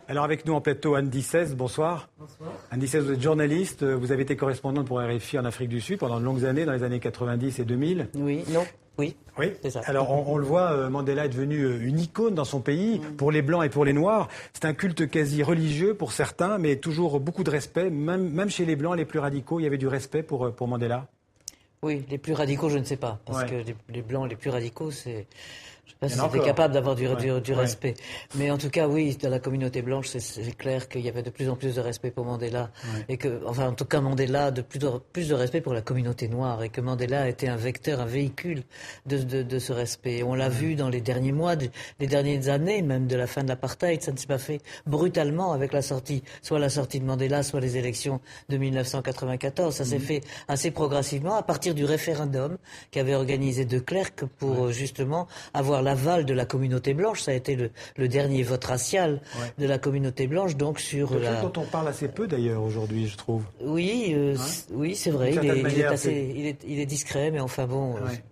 Alors avec nous en plateau, Anne Dissès, bonsoir. Bonsoir. Anne Dissès, vous êtes journaliste, vous avez été correspondante pour RFI en Afrique du Sud pendant de longues années, dans les années 90 et 2000. Oui, non, oui. Oui, c'est ça. Alors on le voit, Mandela est devenu une icône dans son pays, pour les Blancs et pour les Noirs. C'est un culte quasi religieux pour certains, mais toujours beaucoup de respect. Même chez les Blancs les plus radicaux, il y avait du respect pour Mandela. Oui, les plus radicaux, je ne sais pas. Parce Ouais. que les Blancs les plus radicaux, c'est... Je ne sais Il y pas en a si c'était encore. capable d'avoir du Ouais. respect. Mais en tout cas, oui, dans la communauté blanche, c'est clair qu'il y avait de plus en plus de respect pour Mandela. Ouais. Et que, enfin, en tout cas, Mandela, plus de respect pour la communauté noire. Et que Mandela était un vecteur, un véhicule de ce respect. Et on l'a vu dans les derniers mois, les dernières années, même de la fin de l'apartheid. Ça ne s'est pas fait brutalement avec soit la sortie de Mandela, soit les élections de 1994. Ça s'est fait assez progressivement à partir du référendum qu'avait organisé De Klerk pour justement avoir l'aval de la communauté blanche. Ça a été le dernier vote racial de la communauté blanche, donc sur De Klerk dont on parle assez peu d'ailleurs aujourd'hui, je trouve. Oui, oui, c'est vrai. Il est discret, mais enfin bon. Ouais.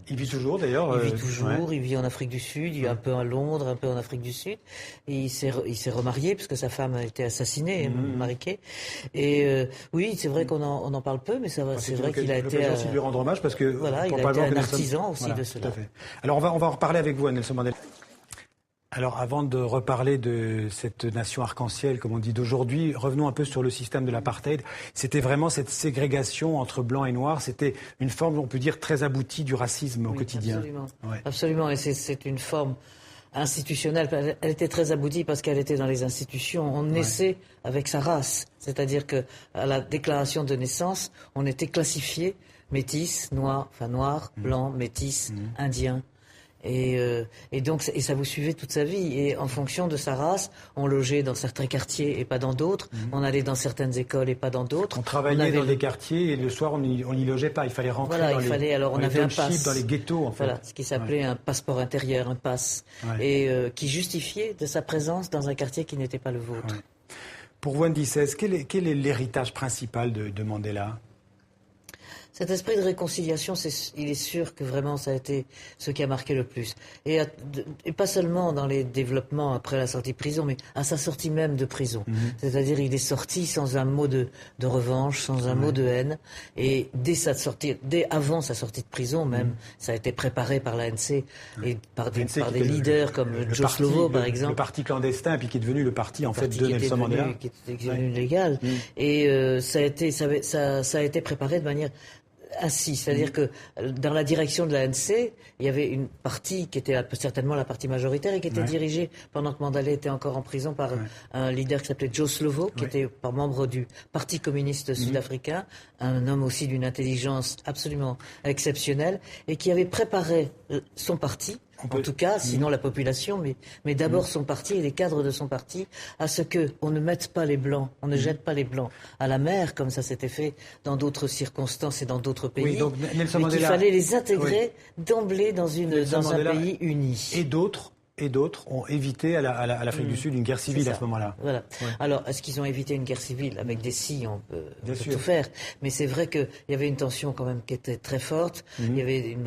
Il vit toujours d'ailleurs. Il vit toujours, il vit en Afrique du Sud, il vit un peu à Londres, un peu en Afrique du Sud. Et il s'est remarié parce que sa femme a été assassinée, mariquée. Et oui, c'est vrai qu'on en parle peu, mais c'est vrai qu'il a été... aussi de lui rendre hommage parce que... Voilà, il a été un artisan aussi de cela. Tout à fait. Alors on va en reparler avec vous, Nelson Mandela. Alors avant de reparler de cette nation arc-en-ciel, comme on dit d'aujourd'hui, revenons un peu sur le système de l'apartheid. C'était vraiment cette ségrégation entre blancs et noirs. C'était une forme, on peut dire, très aboutie du racisme au quotidien. Absolument. Ouais. Absolument. Et c'est une forme institutionnelle. Elle était très aboutie parce qu'elle était dans les institutions. On naissait avec sa race. C'est-à-dire que à la déclaration de naissance, on était classifié métis, noir, blanc, métis, indien. Et donc, ça vous suivait toute sa vie. Et en fonction de sa race, on logeait dans certains quartiers et pas dans d'autres. On allait dans certaines écoles et pas dans d'autres. On travaillait dans des quartiers et le soir, on n'y logeait pas. Il fallait rentrer dans les townships, dans les ghettos, en fait. Voilà, ce qui s'appelait un passeport intérieur, un pass. Et qui justifiait de sa présence dans un quartier qui n'était pas le vôtre. Ouais. Pour vous, Anne Dissès, quel est l'héritage principal de Mandela ? Cet esprit de réconciliation, il est sûr que vraiment ça a été ce qui a marqué le plus. Et pas seulement dans les développements après la sortie de prison, mais à sa sortie même de prison. C'est-à-dire il est sorti sans un mot de revanche, sans un mot de haine. Et dès avant sa sortie de prison même, ça a été préparé par l'ANC et par des leaders comme Joe Slovo, par exemple. Le parti clandestin, puis qui est devenu le parti en fait de Nelson Mandela. Qui était devenu légal. Et ça a été préparé de manière ainsi, c'est-à-dire que dans la direction de l'ANC, il y avait une partie qui était certainement la partie majoritaire et qui était dirigée, pendant que Mandela était encore en prison, par un leader qui s'appelait Joe Slovo, qui était membre du Parti communiste sud-africain, un homme aussi d'une intelligence absolument exceptionnelle, et qui avait préparé son parti, en tout cas, sinon la population, mais d'abord son parti et les cadres de son parti, à ce qu'on ne mette pas les Blancs, on ne jette pas les Blancs à la mer, comme ça s'était fait dans d'autres circonstances et dans d'autres pays, donc Nelson mais Mandela, qu'il fallait les intégrer d'emblée dans un pays uni. Et d'autres ont évité à l'Afrique du Sud une guerre civile à ce moment-là. Voilà. Alors, est-ce qu'ils ont évité une guerre civile? Avec des si, on peut tout faire. Mais c'est vrai qu'il y avait une tension quand même qui était très forte. Il y avait une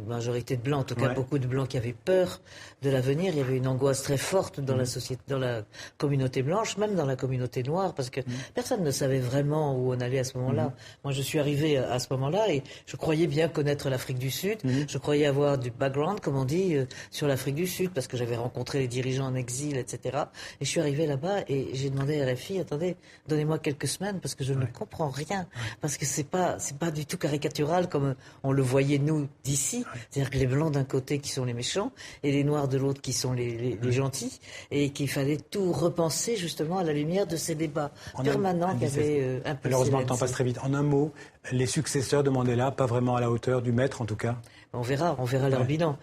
majorité de blancs, en tout cas beaucoup de blancs qui avaient peur de l'avenir. Il y avait une angoisse très forte dans la société, dans la communauté blanche, même dans la communauté noire, parce que personne ne savait vraiment où on allait à ce moment-là. Moi, je suis arrivé à ce moment-là et je croyais bien connaître l'Afrique du Sud. Je croyais avoir du background, comme on dit, sur l'Afrique du Sud, parce que j'avais rencontré les dirigeants en exil, etc. Et je suis arrivé là-bas et j'ai demandé à RFI, attendez, donnez-moi quelques semaines parce que je ne comprends rien, parce que c'est pas du tout caricatural comme on le voyait nous d'ici. C'est-à-dire que les blancs d'un côté qui sont les méchants et les noirs de l'autre qui sont les gentils, et qu'il fallait tout repenser justement à la lumière de ces débats permanents qui avaient un peu... Malheureusement, le temps passe très vite. En un mot, les successeurs de Mandela, pas vraiment à la hauteur du maître en tout cas. On verra leur bilan.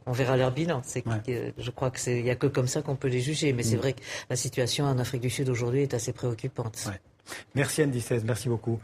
On verra leur bilan. Je crois qu'il n'y a que comme ça qu'on peut les juger. Mais c'est vrai que la situation en Afrique du Sud aujourd'hui est assez préoccupante. Merci Anne Dissès, merci beaucoup.